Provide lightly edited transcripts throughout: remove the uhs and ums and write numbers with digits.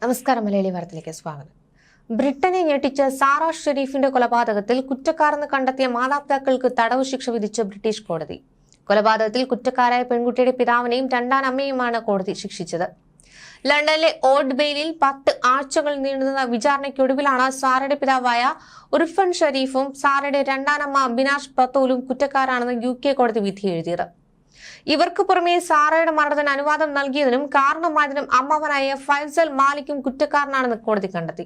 നമസ്കാരം. മലയാളി വാർത്തയിലേക്ക് സ്വാഗതം. ബ്രിട്ടനെ ഞെട്ടിച്ച സാറ ഷെരീഫിന്റെ കൊലപാതകത്തിൽ കുറ്റക്കാരെന്ന് കണ്ടെത്തിയ മാതാപിതാക്കൾക്ക് തടവ് ശിക്ഷ വിധിച്ച ബ്രിട്ടീഷ് കോടതി. കൊലപാതകത്തിൽ കുറ്റക്കാരായ പെൺകുട്ടിയുടെ പിതാവിനെയും രണ്ടാനമ്മയുമാണ് കോടതി ശിക്ഷിച്ചത്. ലണ്ടനിലെ ഓൾഡ് ബെയിലിൽ 10 ആഴ്ചകൾ നീണ്ടുനിന്ന വിചാരണയ്ക്കൊടുവിലാണ് സാറയുടെ പിതാവായ ഉർഫൻ ഷെരീഫും സാറയുടെ രണ്ടാനമ്മ ബിനാഷ് പത്തോലും കുറ്റക്കാരാണെന്ന് UK കോടതി വിധി എഴുതിയത്. ഇവർക്ക് പുറമെ സാറയുടെ മരണത്തിന് അനുവാദം നൽകിയതിനും കാരണമായതിനും അമ്മാവനായ ഫൈസൽ മാലിക്കും കുറ്റക്കാരനാണെന്ന് കോടതി കണ്ടെത്തി.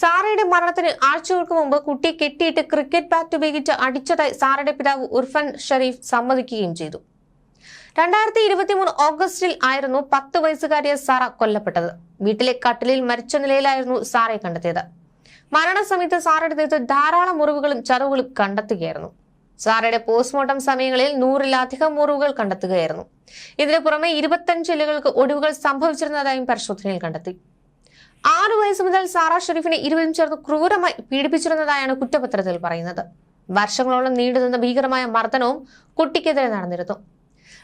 സാറയുടെ മരണത്തിന് ആഴ്ചകൾക്ക് മുമ്പ് കുട്ടിയെ കെട്ടിയിട്ട് ക്രിക്കറ്റ് ബാറ്റ് ഉപയോഗിച്ച് അടിച്ചതായി സാറയുടെ പിതാവ് ഉർഫൻ ഷെരീഫ് സമ്മതിക്കുകയും ചെയ്തു. 2023 ഓഗസ്റ്റിൽ ആയിരുന്നു 10 വയസ്സുകാരിയ സാറ കൊല്ലപ്പെട്ടത്. വീട്ടിലെ കട്ടിലിൽ മരിച്ച നിലയിലായിരുന്നു സാറയെ കണ്ടെത്തിയത്. മരണസമയത്ത് സാറയുടെ ദേഹത്ത് ധാരാളം മുറിവുകളും ചതവുകളും കണ്ടെത്തുകയായിരുന്നു. സാറയുടെ പോസ്റ്റ്മോർട്ടം സമയങ്ങളിൽ 100-ലധികം മുറിവുകൾ കണ്ടെത്തുകയായിരുന്നു. ഇതിനു പുറമെ 25 എല്ലുകൾക്ക് ഒടിവുകൾ സംഭവിച്ചിരുന്നതായും പരിശോധനയിൽ കണ്ടെത്തി. 6 വയസ്സ് മുതൽ സാറ ഷെരീഫിനെ ഇരുവരും ചേർന്ന് ക്രൂരമായി പീഡിപ്പിച്ചിരുന്നതായാണ് കുറ്റപത്രത്തിൽ പറയുന്നത്. വർഷങ്ങളോളം നീണ്ടുനിന്ന ഭീകരമായ മർദ്ദനവും കുട്ടിക്കെതിരെ നടന്നിരുന്നു.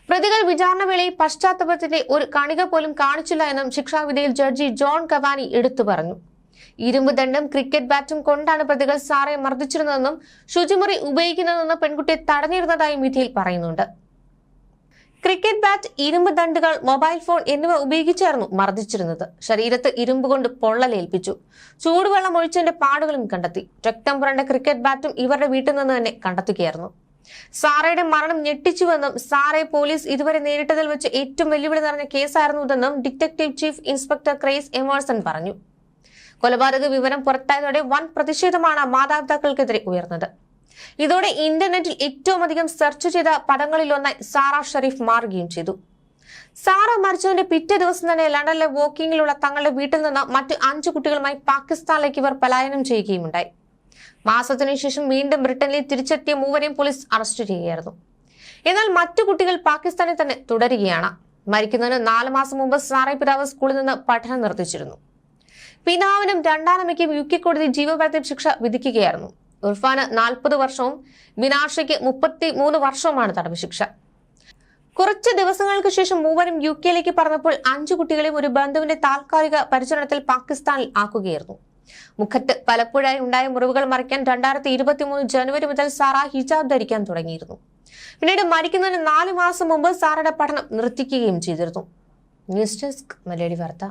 പ്രതികൾ വിചാരണ വേളയിൽ പശ്ചാത്തലത്തിന്റെ ഒരു കണിക പോലും കാണിച്ചില്ല എന്നും ശിക്ഷാവിധിയിൽ ജഡ്ജി ജോൺ കവാനി എടുത്തു പറഞ്ഞു. ഇരുമ്പ് ദണ്ടും ക്രിക്കറ്റ് ബാറ്റും കൊണ്ടാണ് പ്രതികൾ സാറയെ മർദ്ദിച്ചിരുന്നതെന്നും ശുചിമുറി ഉപയോഗിക്കുന്നതെന്നും പെൺകുട്ടിയെ തടഞ്ഞിരുന്നതായും വിധിയിൽ പറയുന്നുണ്ട്. ക്രിക്കറ്റ് ബാറ്റ്, ഇരുമ്പ് ദണ്ടുകൾ, മൊബൈൽ ഫോൺ എന്നിവ ഉപയോഗിച്ചായിരുന്നു മർദ്ദിച്ചിരുന്നത്. ശരീരത്ത് ഇരുമ്പ് കൊണ്ട് പൊള്ളലേൽപ്പിച്ചു. ചൂടുവെള്ളം ഒഴിച്ചതിന്റെ പാടുകളും കണ്ടെത്തി. രക്തം പുരണ്ട ക്രിക്കറ്റ് ബാറ്റും ഇവരുടെ വീട്ടിൽ നിന്ന് തന്നെ കണ്ടെത്തുകയായിരുന്നു. സാറയുടെ മരണം ഞെട്ടിച്ചുവെന്നും സാറയെ പോലീസ് ഇതുവരെ നേരിട്ടതിൽ വെച്ച് ഏറ്റവും വെല്ലുവിളി നിറഞ്ഞ കേസായിരുന്നു ഇതെന്നും ഡിറ്റക്ടീവ് ചീഫ് ഇൻസ്പെക്ടർ ക്രൈസ് എമേഴ്സൺ പറഞ്ഞു. കൊലപാതക വിവരം പുറത്തായതോടെ വൻ പ്രതിഷേധമാണ് മാതാപിതാക്കൾക്കെതിരെ ഉയർന്നത്. ഇതോടെ ഇന്റർനെറ്റിൽ ഏറ്റവും അധികം സെർച്ച് ചെയ്ത പദങ്ങളിലൊന്നായി സാറ ഷെരീഫ് മാറുകയും ചെയ്തു. സാറ മരിച്ചതിന്റെ പിറ്റേ ദിവസം തന്നെ ലണ്ടനിലെ വോക്കിങ്ങിലുള്ള തങ്ങളുടെ വീട്ടിൽ നിന്ന് മറ്റ് 5 കുട്ടികളുമായി പാകിസ്ഥാനിലേക്ക് ഇവർ പലായനം ചെയ്യുകയുമുണ്ടായി. മാസത്തിനു ശേഷം വീണ്ടും ബ്രിട്ടനിൽ തിരിച്ചെത്തിയ മൂവരെയും പോലീസ് അറസ്റ്റ് ചെയ്യുകയായിരുന്നു. എന്നാൽ മറ്റു കുട്ടികൾ പാകിസ്ഥാനിൽ തന്നെ തുടരുകയാണ്. മരിക്കുന്നതിന് 4 മാസം മുമ്പ് സാറയുടെ പിതാവ് സ്കൂളിൽ നിന്ന് പഠനം നിർത്തിച്ചിരുന്നു. പിതാവിനും രണ്ടാനമ്മയ്ക്കും UK കോടതി ജീവപര്യന്തം ശിക്ഷ വിധിക്കുകയായിരുന്നു. ഉർഫാന് 40 വർഷവും ബിനാഷയ്ക്ക് 33 വർഷവുമാണ് തടവ് ശിക്ഷ. കുറച്ച് ദിവസങ്ങൾക്ക് ശേഷം മൂവരും UK പറന്നപ്പോൾ 5 കുട്ടികളെയും ഒരു ബന്ധുവിന്റെ താൽക്കാലിക പരിചരണത്തിൽ പാകിസ്ഥാനിൽ ആക്കുകയായിരുന്നു. മുഖത്ത് പലപ്പോഴായി ഉണ്ടായ മുറിവുകൾ മറയ്ക്കാൻ 2023 ജനുവരി മുതൽ സാറ ഹിജാബ് ധരിക്കാൻ തുടങ്ങിയിരുന്നു. പിന്നീട് മരിക്കുന്നതിന് 4 മാസം മുമ്പ് സാറയുടെ പഠനം നിർത്തിക്കുകയും ചെയ്തിരുന്നു. ന്യൂസ് ഡെസ്ക് മലയാളി വാർത്ത.